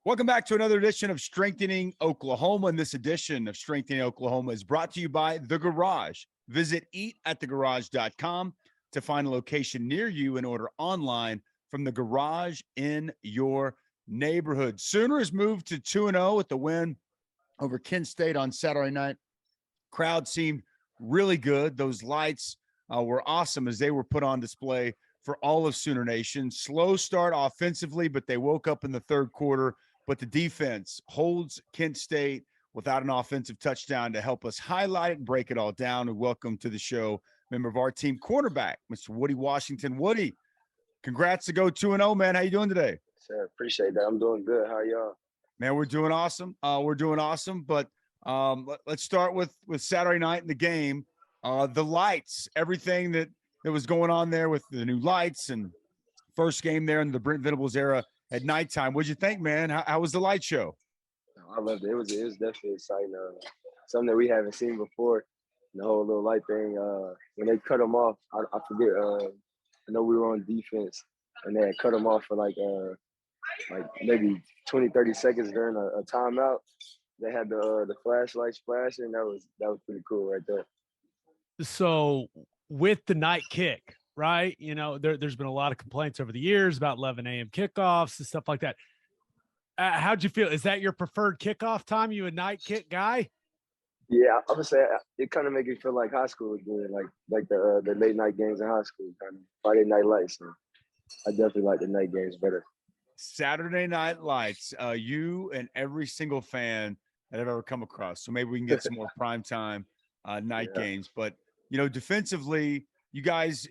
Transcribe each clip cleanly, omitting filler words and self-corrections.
Welcome back to another edition of Strengthening Oklahoma. And this edition of Strengthening Oklahoma is brought to you by The Garage. Visit eatatthegarage.com to find a location near you and order online from the garage in your neighborhood. Sooners moved to 2-0 with the win over Kent State on Saturday night. Crowd seemed really good. Those lights were awesome as they were put on display for all of Sooner Nation. Slow start offensively, but they woke up in the third quarter. But the defense holds Kent State without an offensive touchdown to help us highlight it and break it all down. And welcome to the show, member of our team, cornerback, Mr. Woodi Washington. Woodi, congrats to go 2-0, man. How you doing today? Sir, appreciate that. I'm doing good. How are y'all? Man, we're doing awesome. But let's start with Saturday night in the game. The lights, everything that was going on there with the new lights and first game there in the Brent Venables era at nighttime. What'd you think, man? How was the light show? I loved it. It was definitely exciting. Something that we haven't seen before. The whole little light thing. When they cut them off, I forget. I know we were on defense, and they had cut them off for like maybe 20, 30 seconds during a timeout. They had the flashlights flashing. That was pretty cool right there. So with the night kick, right? You know, there's been a lot of complaints over the years about 11 a.m. kickoffs and stuff like that. How'd you feel? Is that your preferred kickoff time? You a night kick guy? Yeah, I would say it kind of makes me feel like high school again, like the late night games in high school, kind of Friday night lights. So I definitely like the night games better. Saturday night lights, you and every single fan that I've ever come across. So maybe we can get some more primetime night games. But, you know, defensively, you guys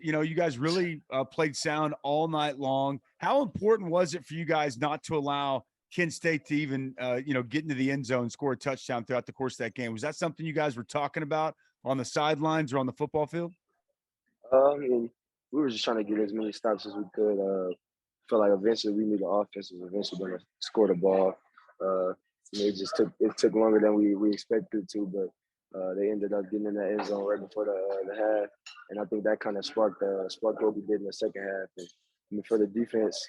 really played sound all night long. How important was it for you guys not to allow Kent State to even, get into the end zone, score a touchdown throughout the course of that game? Was that something you guys were talking about on the sidelines or on the football field? We were just trying to get as many stops as we could. Feel like eventually we knew the offense was eventually going to score the ball. It took longer than we expected to, but they ended up getting in the end zone right before the half, and I think that kind of sparked what we did in the second half. And for the defense,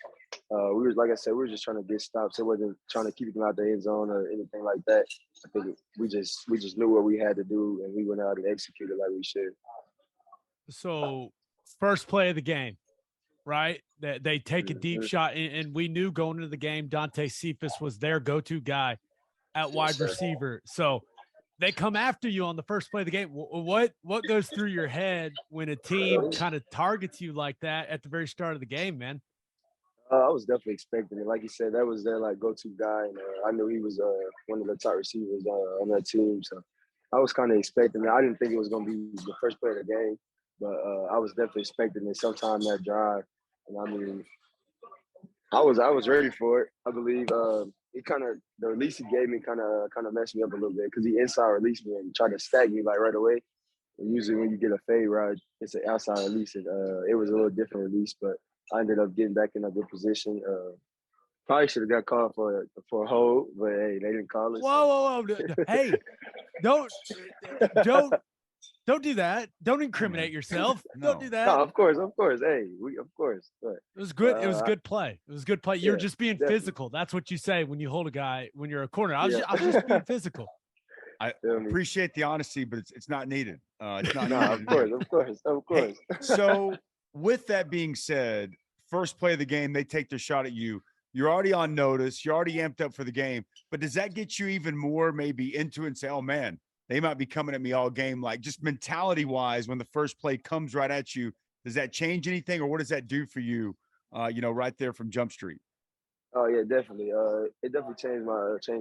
we were just trying to get stops. It wasn't trying to keep them out the end zone or anything like that. I think we just knew what we had to do, and we went out and executed like we should. So first play of the game, right? They take a deep shot, and we knew going into the game, Dante Cephas was their go-to guy at wide receiver. So they come after you on the first play of the game. What goes through your head when a team kind of targets you like that at the very start of the game, man? I was definitely expecting it. Like you said, that was their go-to guy, and I knew he was one of the top receivers on that team. So I was kind of expecting it. I didn't think it was going to be the first play of the game, but I was definitely expecting it sometime that drive. And I mean, I was ready for it. I believe the release he gave me kind of messed me up a little bit because he inside released me and tried to stack me right away. And usually when you get a fade route, it's an outside release. And it was a little different release, but I ended up getting back in a good position. Probably should have got called for a hold, but hey, they didn't call it. Whoa! Hey, don't do that. Don't incriminate yourself. No. Don't do that. No, of course. Hey, of course. But, it was good. It was good play. It was good play. You're just being definitely. physical. That's what you say when you hold a guy when you're a corner. I was just being physical. I appreciate the honesty, but it's not needed. It's not needed. Of course. Hey, so with that being said, first play of the game, they take their shot at you. You're already on notice. You're already amped up for the game. But does that get you even more maybe into it and say, oh, man, they might be coming at me all game? Like just mentality-wise, when the first play comes right at you, does that change anything, or what does that do for you, right there from Jump Street? Oh, yeah, definitely. It definitely changed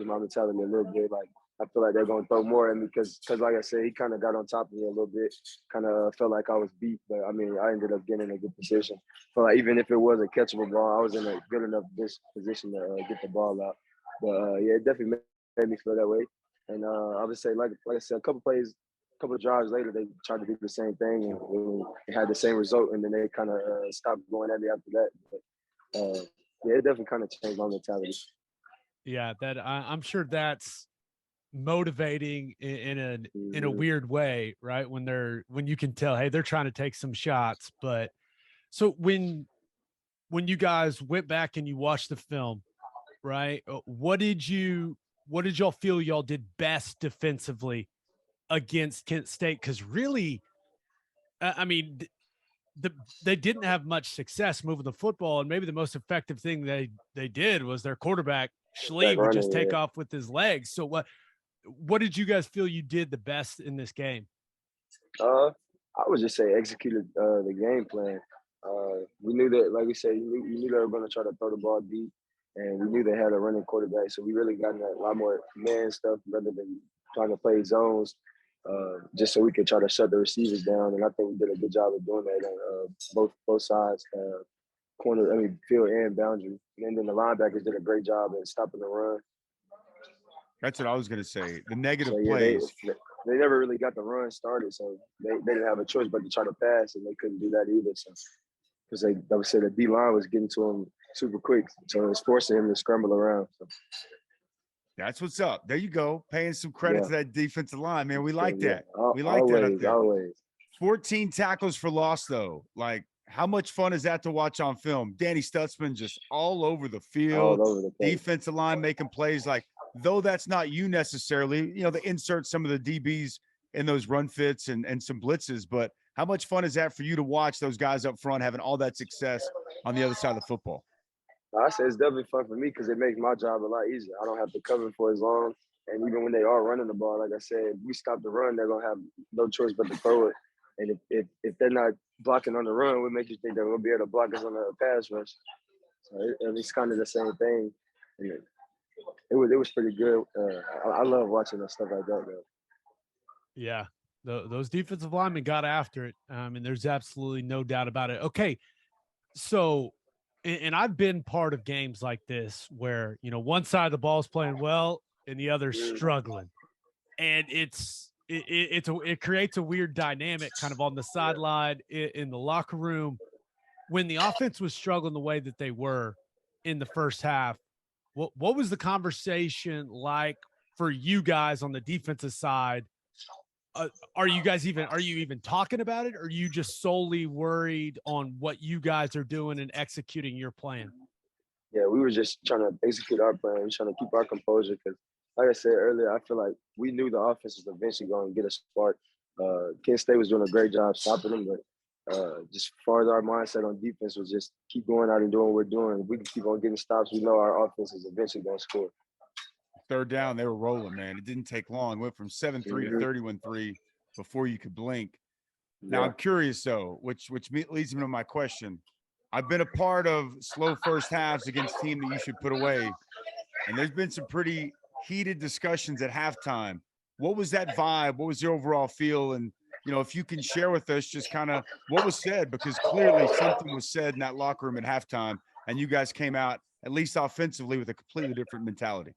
my mentality a little bit. Like, I feel like they're going to throw more at me because, like I said, he kind of got on top of me a little bit. Kind of felt like I was beat, but, I mean, I ended up getting in a good position. So, like, even if it was a catchable ball, I was in a good enough position to get the ball out. But, yeah, it definitely made me feel that way. And I would say, like I said, a couple of drives later, they tried to do the same thing and it had the same result, and then they kind of stopped going at me after that. But, yeah, it definitely kind of changed my mentality. Yeah, that I'm sure that's motivating in a weird way, right? When you can tell, hey, they're trying to take some shots. But so when you guys went back and you watched the film, right? What did y'all feel y'all did best defensively against Kent State? Because really, I mean, they didn't have much success moving the football, and maybe the most effective thing they did was their quarterback Schlee would just take off with his legs. So what did you guys feel you did the best in this game? I would just say executed the game plan. We knew that, like we said, you knew they were going to try to throw the ball deep, and we knew they had a running quarterback. So we really got in a lot more man stuff rather than trying to play zones, just so we could try to shut the receivers down. And I think we did a good job of doing that on both sides, field and boundary. And then the linebackers did a great job at stopping the run. That's what I was going to say. The negative So, yeah, plays. They never really got the run started, so they didn't have a choice but to try to pass, and they couldn't do that either. So, because like I said, the D line was getting to him super quick, so it was forcing him to scramble around. So. That's what's up. There you go. Paying some credit to that defensive line, man. We like that. We like always, that up there. Always. 14 tackles for loss, though. Like, how much fun is that to watch on film? Danny Stutzman just all over the field. All over the place. Defensive line making plays. Like, though that's not you necessarily, they insert some of the DBs in those run fits and some blitzes. But how much fun is that for you to watch those guys up front having all that success on the other side of the football? I say it's definitely fun for me because it makes my job a lot easier. I don't have to cover for as long. And even when they are running the ball, like I said, if we stop the run, they're going to have no choice but to throw it. And if they're not blocking on the run, what makes you think they're going to be able to block us on the pass rush? So it's kind of the same thing. And it was pretty good. I love watching stuff like that, though. Yeah, those defensive linemen got after it. And there's absolutely no doubt about it. Okay, so and I've been part of games like this where one side of the ball is playing well and the other struggling, and it creates a weird dynamic kind of on the sideline in the locker room when the offense was struggling the way that they were in the first half. What was the conversation like for you guys on the defensive side? Are you even talking about it, or are you just solely worried on what you guys are doing and executing your plan? Yeah, we were just trying to execute our plan. We were trying to keep our composure because, like I said earlier, I feel like we knew the offense was eventually going to get a spark. Kent State was doing a great job stopping them, but just as far as our mindset on defense was just keep going out and doing what we're doing. If we can keep on getting stops, we know our offense is eventually going to score. Third down, they were rolling, man. It didn't take long. Went from 7-3 to 31-3 before you could blink. Now, I'm curious, though, which leads me to my question. I've been a part of slow first halves against teams that you should put away, and there's been some pretty heated discussions at halftime. What was that vibe? What was the overall feel? And, if you can share with us just kind of what was said, because clearly something was said in that locker room at halftime, and you guys came out, at least offensively, with a completely different mentality.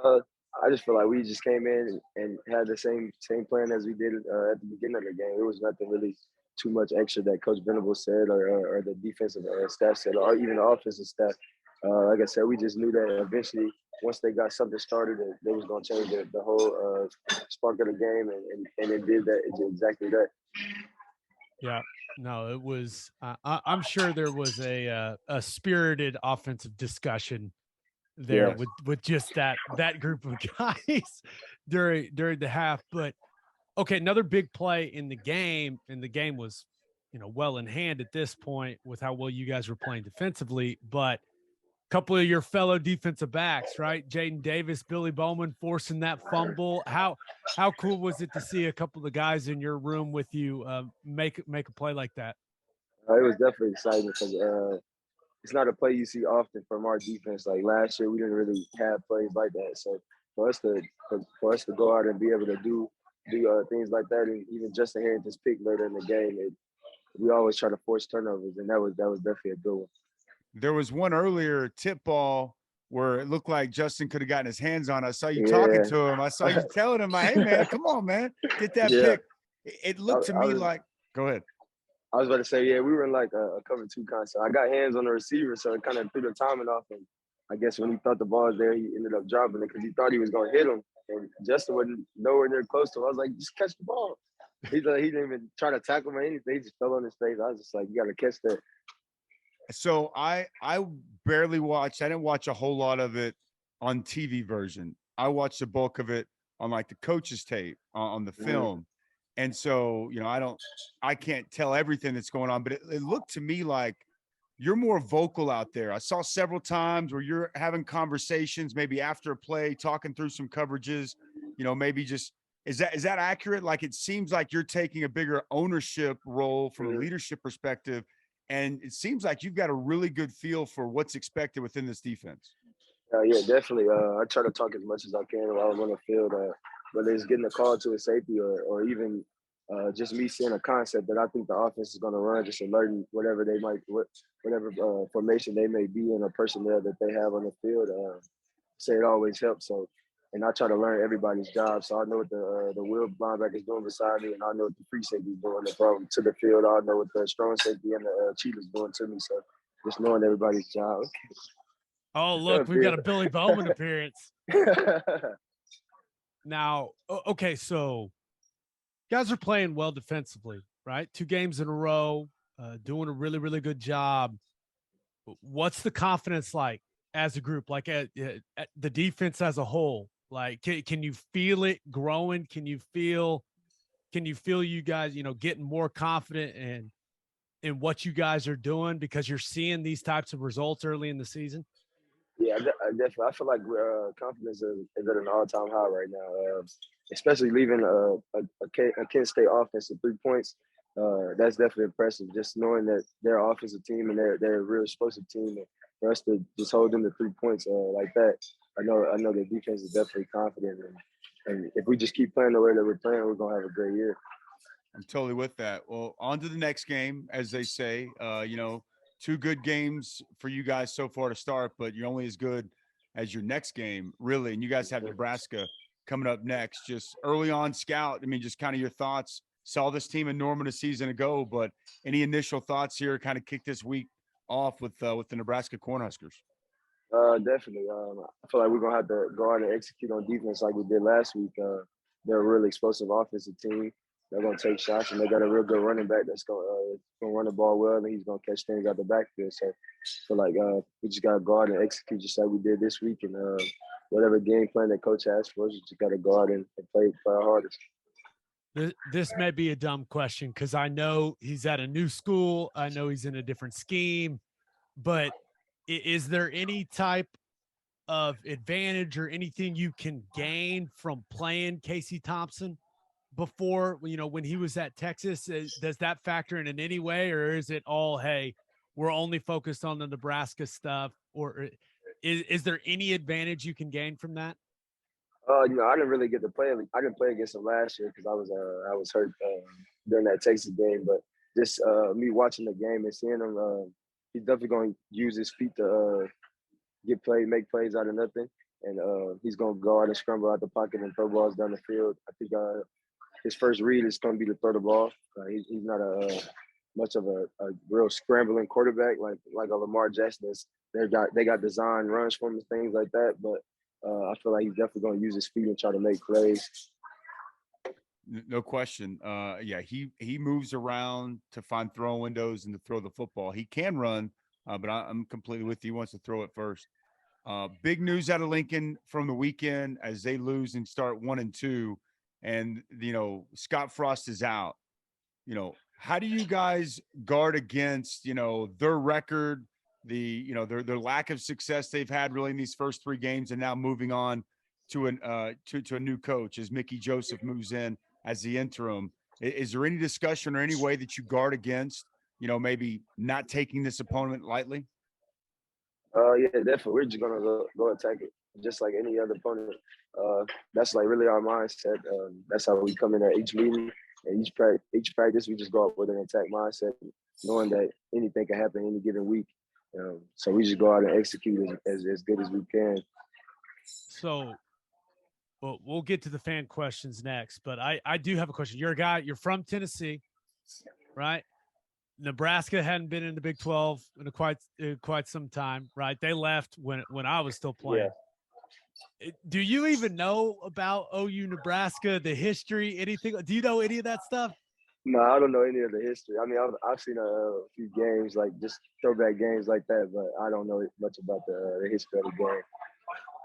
I just feel like we just came in and had the same plan as we did at the beginning of the game. There was nothing really too much extra that Coach Venable said or the defensive staff said or even the offensive staff. Like I said, we just knew that eventually once they got something started, they was going to change the whole spark of the game, and it did that. It did exactly that. Yeah. No, it was I'm sure there was a spirited offensive discussion there with just that group of guys during the half. But okay, another big play in the game, and the game was well in hand at this point with how well you guys were playing defensively, but a couple of your fellow defensive backs, right? Jaden Davis, Billy Bowman forcing that fumble. How cool was it to see a couple of the guys in your room with you make a play like that? It was definitely exciting because it's not a play you see often from our defense. Like last year, we didn't really have plays like that. So for us to go out and be able to do things like that, and even Justin Harrington's pick later in the game, we always try to force turnovers, and that was definitely a good one. There was one earlier tip ball where it looked like Justin could have gotten his hands on it. I saw you talking to him. I saw you telling him, "Hey man, come on, man, get that pick." It looked to me like. Go ahead. I was about to say, we were in like a cover two concept. I got hands on the receiver, so it kind of threw the timing off. And I guess when he thought the ball was there, he ended up dropping it because he thought he was going to hit him. And Justin wasn't nowhere near close to him. I was like, just catch the ball. He didn't even try to tackle him or anything. He just fell on his face. I was just like, you got to catch that. So I barely watched. I didn't watch a whole lot of it on TV version. I watched the bulk of it on like the coach's tape on the Mhm. film. And so, I can't tell everything that's going on, but it looked to me like you're more vocal out there. I saw several times where you're having conversations, maybe after a play, talking through some coverages, maybe just is that accurate? Like it seems like you're taking a bigger ownership role from a Mhm. leadership perspective. And it seems like you've got a really good feel for what's expected within this defense. Yeah, definitely. I try to talk as much as I can while I'm on the field, whether it's getting a call to a safety or even just me seeing a concept that I think the offense is going to run, just alerting whatever they might, whatever formation they may be in or personnel that they have on the field. Say it always helps. So, and I try to learn everybody's job. So I know what the wheel linebacker is doing beside me, and I know what the free safety is doing from to the field. I know what the strong safety and the cheetah is doing to me. So just knowing everybody's job. Oh, What's look, up, we've got Bill? a Billy Bowman appearance. Now, okay, so guys are playing well defensively, right? 2 games in a row, doing a really, really good job. What's the confidence like as a group, like at the defense as a whole? Like, can you feel it growing? Can you feel you guys, getting more confident in what you guys are doing because you're seeing these types of results early in the season? Yeah, I definitely. I feel like confidence is at an all-time high right now, especially leaving a Kent State offense at 3 points. That's definitely impressive. Just knowing that they're an offensive team and they're a real explosive team, and for us to just hold them to 3 points like that, I know the defense is definitely confident, and if we just keep playing the way that we're playing, we're gonna have a great year. I'm totally with that. Well, on to the next game, as they say. 2 good games for you guys so far to start, but you're only as good as your next game, really. And you guys have Nebraska coming up next. Just early on scout. I mean, just kind of your thoughts. Saw this team in Norman a season ago, but any initial thoughts here? Kind of kick this week off with the Nebraska Cornhuskers. Definitely. I feel like we're gonna have to go out and execute on defense like we did last week. They're a really explosive offensive team. They're gonna take shots, and they got a real good running back that's gonna run the ball well, and he's gonna catch things out the backfield. So, we just gotta go out and execute just like we did this week, and whatever game plan that coach has for us, we just gotta go out and play our hardest. This may be a dumb question because I know he's at a new school. I know he's in a different scheme, but is there any type of advantage or anything you can gain from playing Casey Thompson before, when he was at Texas? Does that factor in any way, or is it all, hey, we're only focused on the Nebraska stuff? Or is there any advantage you can gain from that? I didn't really get to play. I didn't play against him last year because I was hurt during that Texas game. But just me watching the game and seeing him, he's definitely going to use his feet to make plays out of nothing, and he's going to go out and scramble out the pocket and throw balls down the field. I think his first read is going to be to throw the ball. He's not much of a real scrambling quarterback like a Lamar Jackson. They got design runs for him and things like that, but I feel like he's definitely going to use his feet and try to make plays. No question. Yeah, he moves around to find throwing windows and to throw the football. He can run, but I'm completely with you. He wants to throw it first. Big news out of Lincoln from the weekend as they lose and start 1-2, and Scott Frost is out. How do you guys guard against their record, their lack of success they've had really in these first 3 games, and now moving on to a new coach as Mickey Joseph moves in as the interim? Is there any discussion or any way that you guard against maybe not taking this opponent lightly? Yeah, definitely. We're just gonna go attack it, just like any other opponent. That's like really our mindset. That's how we come in at each meeting and each practice. We just go up with an attack mindset, knowing that anything can happen any given week. So we just go out and execute as good as we can. So, well, we'll get to the fan questions next, but I do have a question. You're a guy, you're from Tennessee, right? Nebraska hadn't been in the Big 12 in quite some time, right? They left when I was still playing. Yeah. Do you even know about OU Nebraska, the history, anything? Do you know any of that stuff? No, I don't know any of the history. I mean, I've seen a few games, like just throwback games like that, but I don't know much about the history of the game.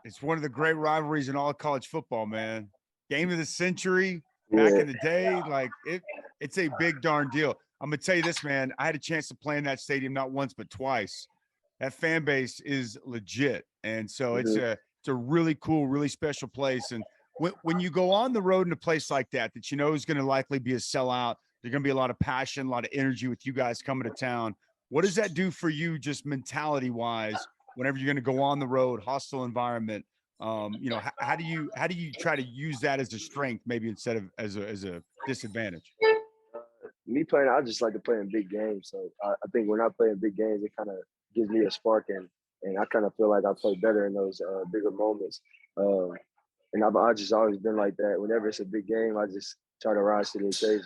It's one of the great rivalries in all of college football, man. Game of the century back Yeah. in the day, like it's a big darn deal. I'm gonna tell you this, man. I had a chance to play in that stadium not once but twice. That fan base is legit, and so Mm-hmm. it's a really cool, really special place. And when you go on the road in a place like that you know is going to likely be a sellout, there's going to be a lot of passion, a lot of energy with you guys coming to town. What does that do for you, just mentality wise? Whenever you're going to go on the road, hostile environment, you know, how do you try to use that as a strength, maybe instead of as a disadvantage? Me playing, I just like to play in big games. So I think when I play in big games, it kind of gives me a spark, and I kind of feel like I play better in those bigger moments. Uh, and I just always been like that. Whenever it's a big game, I just try to rise to the occasion.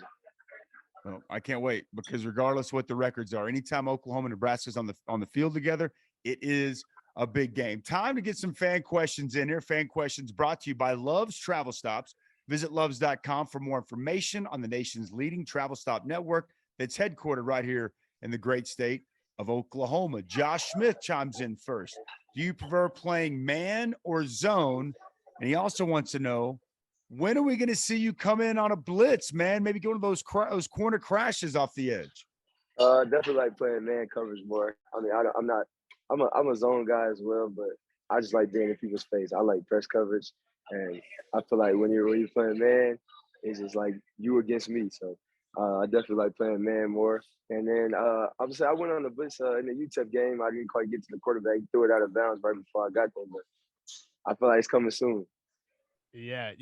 Well, I can't wait because regardless what the records are, anytime Oklahoma and Nebraska's on the field together, it is a big game. Time to get some fan questions in here. Fan questions brought to you by Love's Travel Stops. Visit loves.com for more information on the nation's leading travel stop network that's headquartered right here in the great state of Oklahoma. Josh Smith chimes in first. Do you prefer playing man or zone? And he also wants to know, when are we going to see you come in on a blitz, man? Maybe go to those corner crashes off the edge. Definitely like playing man coverage more. I mean, I'm not. I'm a zone guy as well, but I just like being in people's face. I like press coverage, and I feel like when you're playing man, it's just like you against me. So I definitely like playing man more. And then I would say I went on the blitz in the UTEP game. I didn't quite get to the quarterback. He threw it out of bounds right before I got there, but I feel like it's coming soon. Yeah,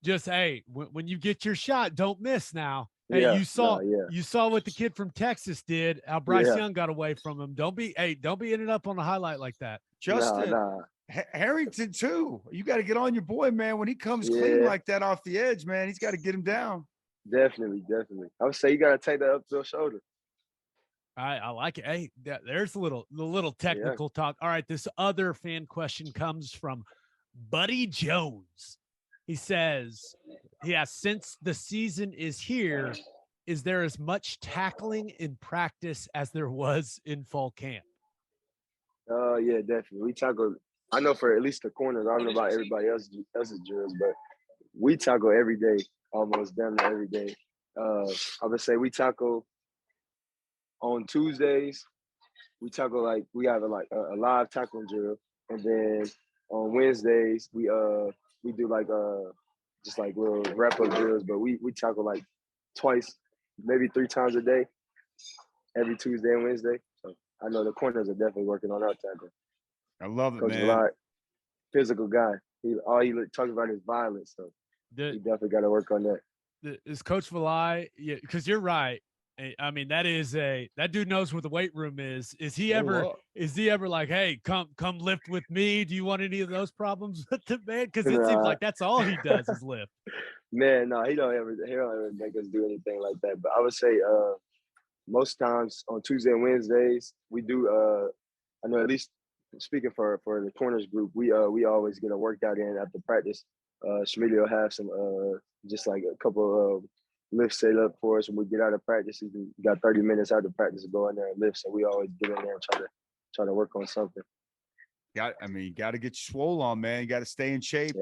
just hey, when you get your shot, don't miss now. Hey, Yeah, no, yeah, you saw what the kid from Texas did. How Bryce yeah, Young got away from him. Don't be ended up on a highlight like that. Justin nah, Harrington, too. You got to get on your boy, man. When he comes clean yeah, like that off the edge, man, he's got to get him down. definitely. I would say you gotta take that upfield shoulder. I like it. Hey, there's the little Yeah. technical talk. All right, this other fan question comes from Buddy Jones. He says, "Yeah, since the season is here, is there as much tackling in practice as there was in fall camp?" Yeah, definitely. We tackle. I know for at least the corners. I don't know about everybody else's drills, but we tackle every day, almost damn near every day. I would say we tackle on Tuesdays. We tackle like we have a live tackling drill, and then on Wednesdays we do like just like little wrap up drills. But we tackle like twice, maybe 3 times a day, every Tuesday and Wednesday. So I know the corners are definitely working on our tackle. I love it, Coach man. Vlad, physical guy. He talks about is violence, so he definitely got to work on that. Is Coach Valai? Yeah, because you're right. I mean, that dude knows where the weight room is. Is he ever like, hey, come lift with me? Do you want any of those problems with the man? Because it seems like that's all he does is lift. Man, no, he don't ever make us do anything like that. But I would say most times on Tuesday and Wednesdays we do. I know at least speaking for the corners group, we always get a workout in after practice. Schmitty will have some just like a couple of lifts set up for us when we get out of practice. We got 30 minutes after practice to go in there and lift. So we always get in there and try to work on something. You got to get swole on, man. You got to stay in shape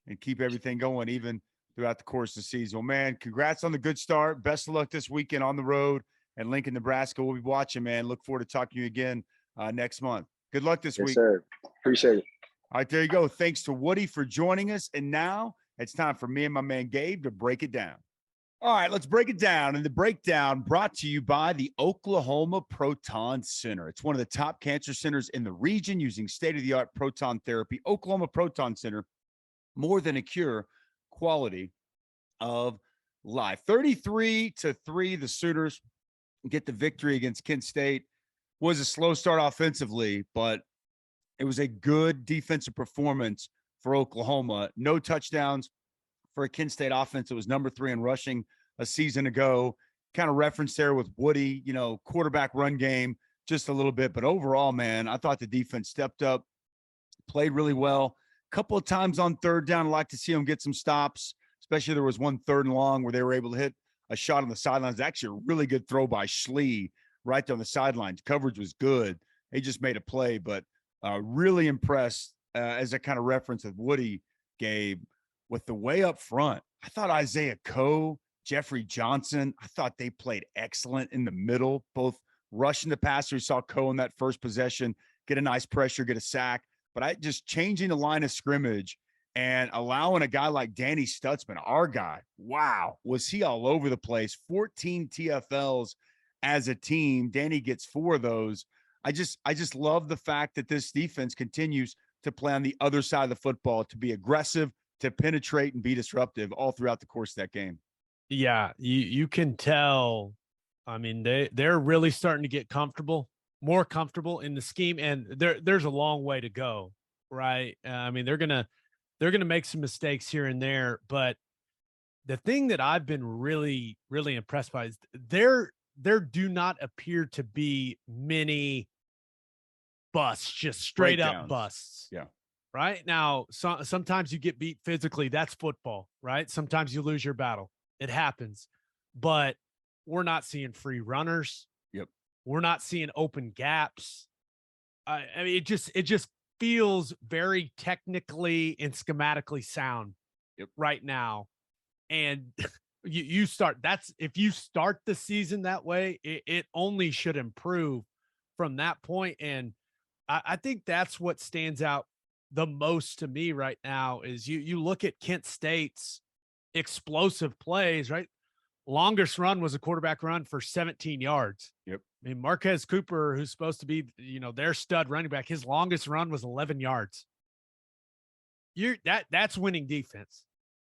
and keep everything going even throughout the course of the season. Well, man, congrats on the good start. Best of luck this weekend on the road at Lincoln, Nebraska. We'll be watching, man. Look forward to talking to you again next month. Good luck this week. Yes, sir. Appreciate it. All right, there you go. Thanks to Woody for joining us. And now it's time for me and my man Gabe to break it down. All right, let's break it down. And the breakdown brought to you by the Oklahoma Proton Center. It's one of the top cancer centers in the region using state-of-the-art proton therapy. Oklahoma Proton Center, more than a cure, quality of life. 33-3, the Sooners get the victory against Kent State. Was a slow start offensively, but it was a good defensive performance for Oklahoma. No touchdowns for a Kent State offense. It was number 3 in rushing a season ago. Kind of reference there with Woody, quarterback run game just a little bit. But overall, man, I thought the defense stepped up, played really well. A couple of times on third down, I'd like to see them get some stops, especially there was one 3rd and long where they were able to hit a shot on the sidelines. Actually, a really good throw by Schlee right there on the sidelines. Coverage was good. He just made a play, but really impressed as a kind of reference with Woody, Gabe, with the way up front. I thought Isaiah Coe, Jeffrey Johnson, I thought they played excellent in the middle, both rushing the passer. We saw Coe in that first possession, get a nice pressure, get a sack. But I just changing the line of scrimmage and allowing a guy like Danny Stutzman, our guy, wow, was he all over the place? 14 TFLs as a team. Danny gets 4 of those. I just love the fact that this defense continues to play on the other side of the football, to be aggressive, to penetrate and be disruptive all throughout the course of that game. Yeah, you can tell. I mean, they're really starting to get more comfortable in the scheme, and there's a long way to go, right? I mean, they're gonna make some mistakes here and there, but the thing that I've been really, really impressed by is there do not appear to be many busts, just straight up busts. Yeah. Right now, sometimes you get beat physically. That's football, right? Sometimes you lose your battle. It happens, but we're not seeing free runners. Yep. We're not seeing open gaps. I mean, it just feels very technically and schematically sound right now. And you start, if you start the season that way, it only should improve from that point. And I think that's what stands out the most to me right now is you look at Kent State's explosive plays, right? Longest run was a quarterback run for 17 yards. Yep. I mean, Marquez Cooper, who's supposed to be, their stud running back, his longest run was 11 yards. That's winning defense,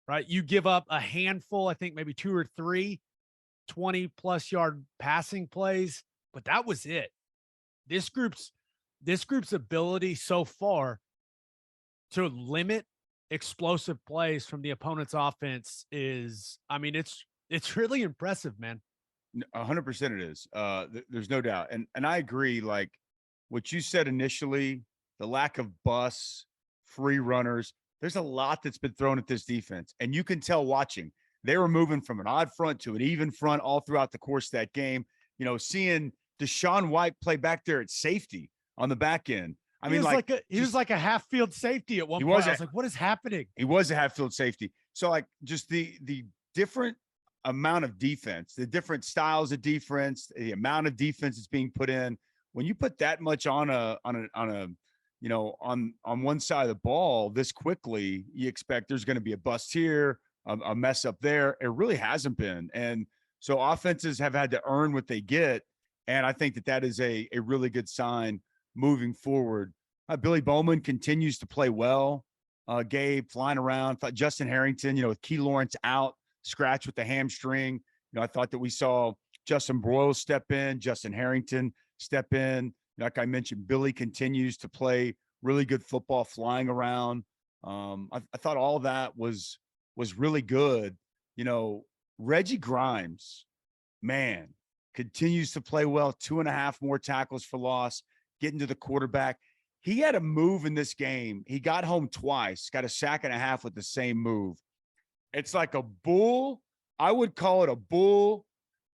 right? You give up a handful, I think maybe 2 or 3 20+ yard passing plays, but that was it. This group's ability so far to limit explosive plays from the opponent's offense is, I mean, it's really impressive, man. 100% it is. There's no doubt. And I agree, like what you said initially, the lack of busts, free runners, there's a lot that's been thrown at this defense. And you can tell watching, they were moving from an odd front to an even front all throughout the course of that game. Seeing Deshaun White play back there at safety on the back end. He was like a half field safety at one point. I was like, what is happening? He was a half field safety. So like just the different amount of defense, the different styles of defense, the amount of defense that's being put in. When you put that much on one side of the ball this quickly, you expect there's going to be a bust here, a mess up there. It really hasn't been. And so offenses have had to earn what they get. And I think that is a really good sign moving forward. Billy Bowman continues to play well. Gabe flying around. Thought Justin Harrington, with Key Lawrence out, scratch with the hamstring. I thought that we saw Justin Broyles step in, Justin Harrington step in. Like I mentioned, Billy continues to play really good football, flying around. I thought all that was really good. Reggie Grimes, man, continues to play well. 2.5 more tackles for loss, getting to the quarterback. He had a move in this game. He got home twice, got a sack and a half with the same move. It's like a bull. I would call it a bull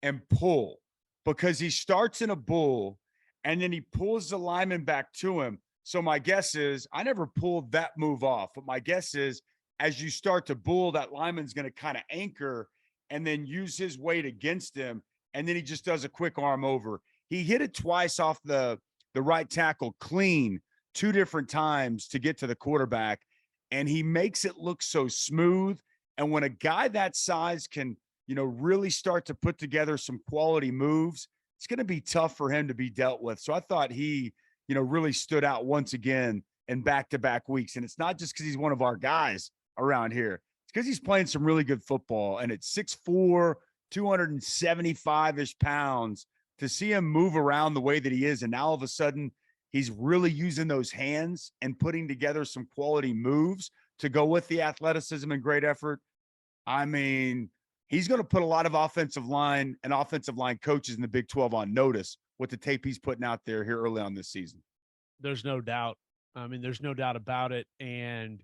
and pull, because he starts in a bull and then he pulls the lineman back to him. So my guess is, I never pulled that move off, but my guess is as you start to bull, that lineman's going to kind of anchor and then use his weight against him. And then he just does a quick arm over. He hit it twice off the right tackle clean 2 different times to get to the quarterback. And he makes it look so smooth. And when a guy that size can, really start to put together some quality moves, it's going to be tough for him to be dealt with. So I thought he, really stood out once again in back-to-back weeks. And it's not just because he's one of our guys around here. It's because he's playing some really good football. And at 6'4", 275-ish pounds, to see him move around the way that he is, and now all of a sudden he's really using those hands and putting together some quality moves to go with the athleticism and great effort. I mean, he's going to put a lot of offensive line coaches in the Big 12 on notice with the tape he's putting out there here early on this season. There's no doubt. I mean, there's no doubt about it. And,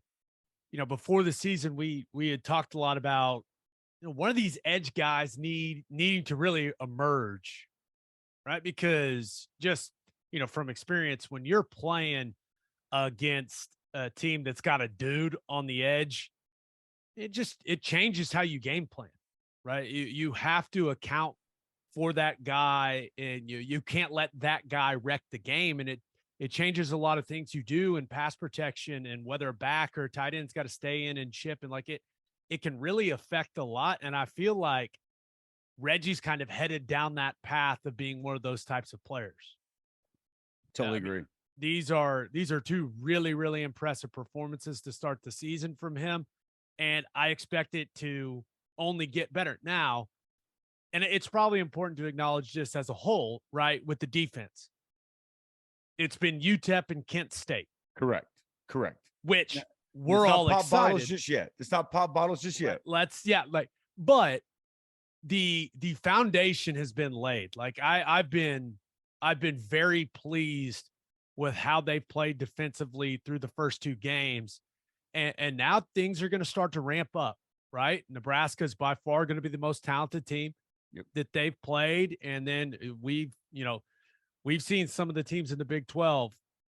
before the season, we had talked a lot about one of these edge guys needing to really emerge, right? Because just, from experience, when you're playing against a team that's got a dude on the edge, it changes how you game plan, right? You have to account for that guy, and you can't let that guy wreck the game. And it changes a lot of things you do in pass protection, and whether a back or tight end's got to stay in and chip, and like it can really affect a lot. And I feel like Reggie's kind of headed down that path of being one of those types of players. Totally agree. These are two really, really impressive performances to start the season from him. And I expect it to only get better now. And it's probably important to acknowledge this as a whole, right? With the defense, it's been UTEP and Kent State. Correct. Which we're all pop excited. Bottles just yet. It's not pop bottles just yet. But the foundation has been laid. Like I've been very pleased with how they've played defensively through the first two games. And now things are going to start to ramp up, right? Nebraska is by far going to be the most talented team that they've played. And then we've seen some of the teams in the Big 12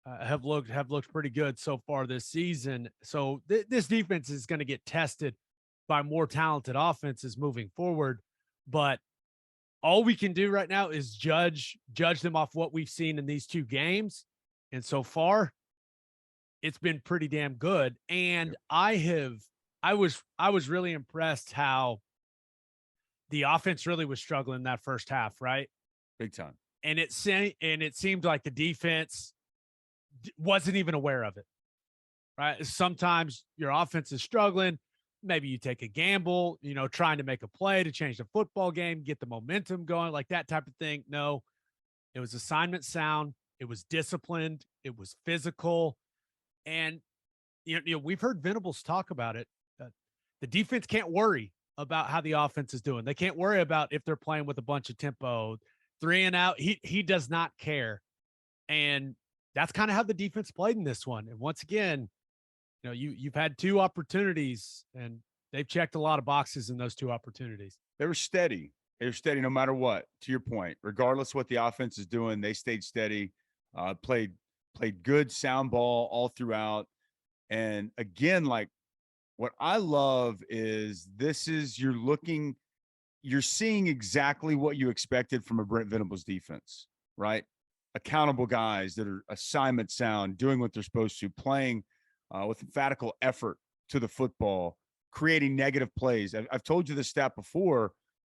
have looked pretty good so far this season. So this defense is going to get tested by more talented offenses moving forward. But all we can do right now is judge them off what we've seen in these two games. And so far, it's been pretty damn good. And I was really impressed how the offense really was struggling in that first half, right? Big time. And it seemed like the defense wasn't even aware of it, right? Sometimes your offense is struggling. Maybe you take a gamble, trying to make a play to change the football game, get the momentum going, like that type of thing. No, it was assignment sound. It was disciplined. It was physical. And, we've heard Venables talk about it. The defense can't worry about how the offense is doing. They can't worry about if they're playing with a bunch of tempo, 3 and out. He does not care. And that's kind of how the defense played in this one. And once again, you've had two opportunities, and they've checked a lot of boxes in those two opportunities. They were steady. No matter what, to your point. Regardless of what the offense is doing, they stayed steady, played good sound ball all throughout. And again, like, what I love is you're seeing exactly what you expected from a Brent Venables defense, right? Accountable guys that are assignment sound, doing what they're supposed to, playing with emphatical effort to the football, creating negative plays. I've told you this stat before.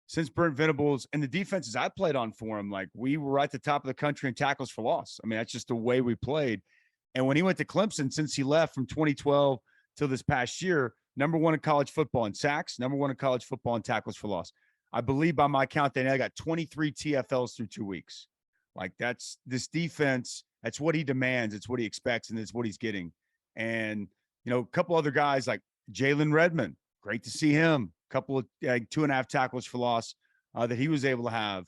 Since Brent Venables and the defenses I played on for him, like, we were at the top of the country in tackles for loss. I mean, that's just the way we played. And when he went to Clemson, since he left from 2012 till this past year, number one in college football in sacks, number one in college football in tackles for loss. I believe by my count, they now got 23 TFLs through 2 weeks. Like, that's this defense. That's what he demands. It's what he expects, and it's what he's getting. And, a couple other guys like Jalen Redmond, great to see him. A couple of 2.5 tackles for loss that he was able to have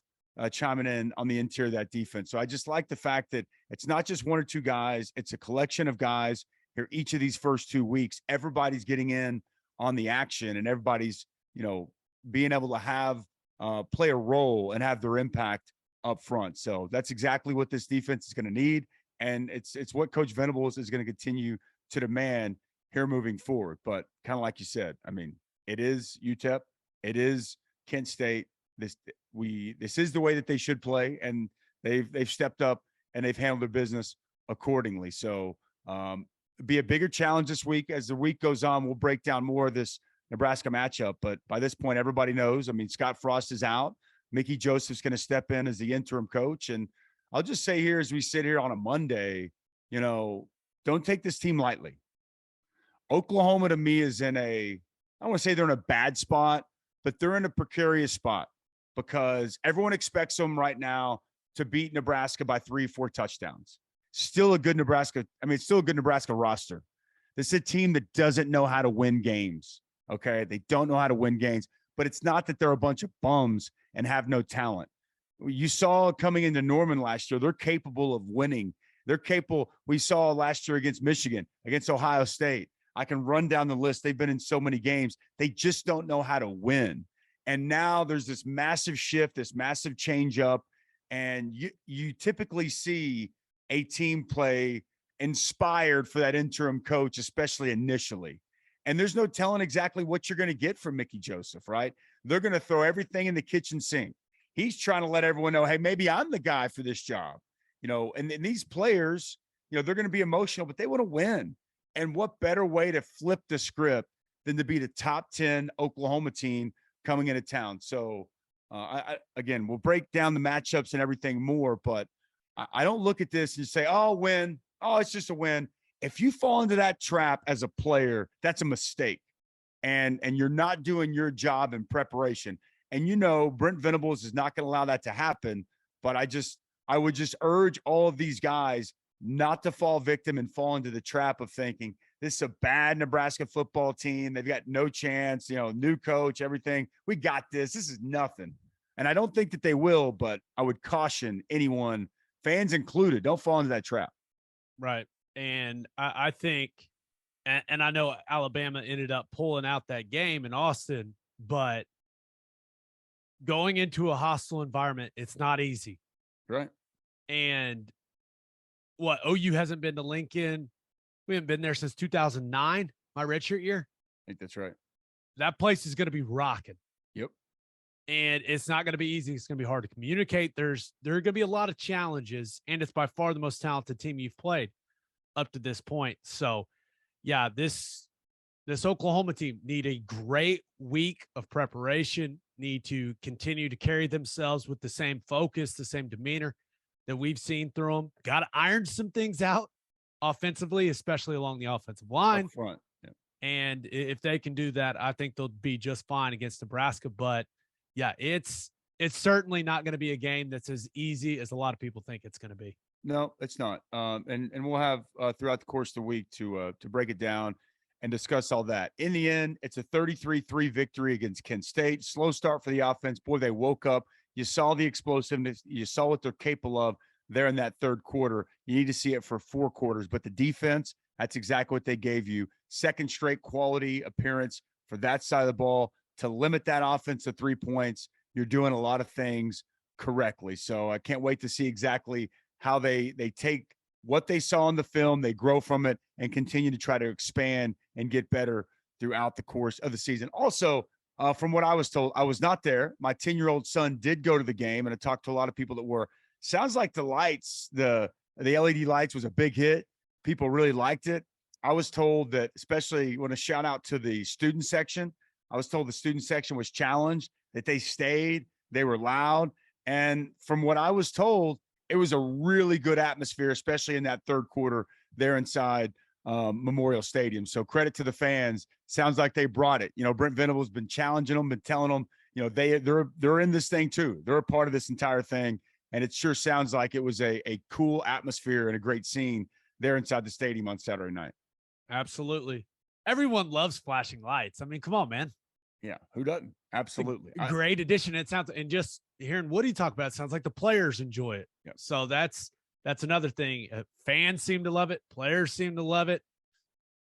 chiming in on the interior of that defense. So I just like the fact that it's not just one or two guys. It's a collection of guys here each of these first 2 weeks. Everybody's getting in on the action, and everybody's, being able to have play a role and have their impact up front. So that's exactly what this defense is going to need. And it's what Coach Venables is going to continue to demand here moving forward. But kind of like you said, I mean, it is UTEP, it is Kent State. This is the way that they should play, and they've stepped up and they've handled their business accordingly. So be a bigger challenge this week. As the week goes on, we'll break down more of this Nebraska matchup. But by this point, everybody knows. I mean, Scott Frost is out. Mickey Joseph's going to step in as the interim coach. And I'll just say here, as we sit here on a Monday, don't take this team lightly. Oklahoma, to me, is in I don't want to say they're in a bad spot, but they're in a precarious spot because everyone expects them right now to beat Nebraska by 3-4 touchdowns. Still a good Nebraska. I mean, it's still a good Nebraska roster. This is a team that doesn't know how to win games. Okay. They don't know how to win games, but it's not that they're a bunch of bums and have no talent. You saw coming into Norman last year, they're capable of winning. They're capable. We saw last year against Michigan, against Ohio State. I can run down the list. They've been in so many games. They just don't know how to win. And now there's this massive shift, this massive change up. And you typically see a team play inspired for that interim coach, especially initially. And there's no telling exactly what you're going to get from Mickey Joseph, right? They're going to throw everything in the kitchen sink. He's trying to let everyone know, hey, maybe I'm the guy for this job, and these players, they're going to be emotional, but they want to win. And what better way to flip the script than to be the top 10 Oklahoma team coming into town? So, again, we'll break down the matchups and everything more, but I don't look at this and say, oh, win. Oh, it's just a win. If you fall into that trap as a player, that's a mistake. And you're not doing your job in preparation. And Brent Venables is not going to allow that to happen. But I would just urge all of these guys not to fall victim and fall into the trap of thinking this is a bad Nebraska football team. They've got no chance, new coach, everything. We got this. This is nothing. And I don't think that they will, but I would caution anyone, fans included, don't fall into that trap. Right. And I think, and I know Alabama ended up pulling out that game in Austin, but going into a hostile environment, it's not easy. Right. And OU hasn't been to Lincoln. We haven't been there since 2009, my redshirt year. I think that's right. That place is going to be rocking. Yep. And it's not going to be easy. It's going to be hard to communicate. There are going to be a lot of challenges, and it's by far the most talented team you've played up to this point. So, yeah, this Oklahoma team need a great week of preparation, need to continue to carry themselves with the same focus, the same demeanor that we've seen through them. Got to iron some things out offensively, especially along the offensive line. Up front. Yeah. And if they can do that, I think they'll be just fine against Nebraska. But yeah, it's certainly not going to be a game that's as easy as a lot of people think it's going to be. No, it's not. And we'll have throughout the course of the week to break it down and discuss all that. In the end, it's a 33-3 victory against Kent State. Slow start for the offense. Boy, they woke up. You saw the explosiveness. You saw what they're capable of there in that third quarter. You need to see it for 4 quarters. But the defense, that's exactly what they gave you. Second straight quality appearance for that side of the ball to limit that offense to 3 points. You're doing a lot of things correctly. So I can't wait to see exactly how they take what they saw in the film, they grow from it, and continue to try to expand and get better throughout the course of the season. Also, from what I was told, I was not there. My 10-year-old son did go to the game, and I talked to a lot of people that were. Sounds like the lights, the LED lights was a big hit. People really liked it. I was told that, especially when a shout out to the student section, I was told the student section was challenged, that they stayed, they were loud. And from what I was told, it was a really good atmosphere, especially in that third quarter there inside Memorial Stadium. So credit to the fans. Sounds like they brought it. Brent Venables been challenging them, been telling them, they're in this thing too. They're a part of this entire thing. And it sure sounds like it was a cool atmosphere and a great scene there inside the stadium on Saturday night. Absolutely. Everyone loves flashing lights. I mean, come on, man. Yeah, who doesn't? Absolutely. Great addition. It sounds, and just hearing Woody talk about it, sounds like the players enjoy it. Yeah. So that's another thing. Fans seem to love it. Players seem to love it.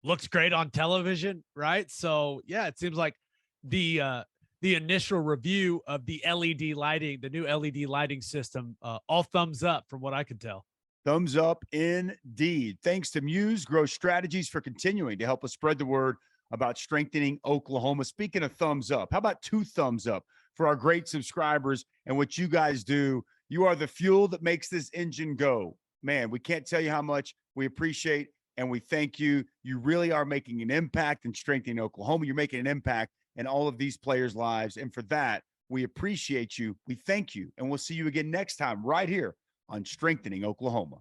Looks great on television, right? So yeah, it seems like the initial review of the LED lighting, the new LED lighting system, all thumbs up from what I could tell. Thumbs up indeed. Thanks to Muse Growth Strategies for continuing to help us spread the word about strengthening Oklahoma. Speaking of thumbs up, how about 2 thumbs up for our great subscribers and what you guys do? You are the fuel that makes this engine go. Man, we can't tell you how much we appreciate and we thank you. You really are making an impact in strengthening Oklahoma. You're making an impact in all of these players' lives. And for that, we appreciate you. We thank you. And we'll see you again next time right here on Strengthening Oklahoma.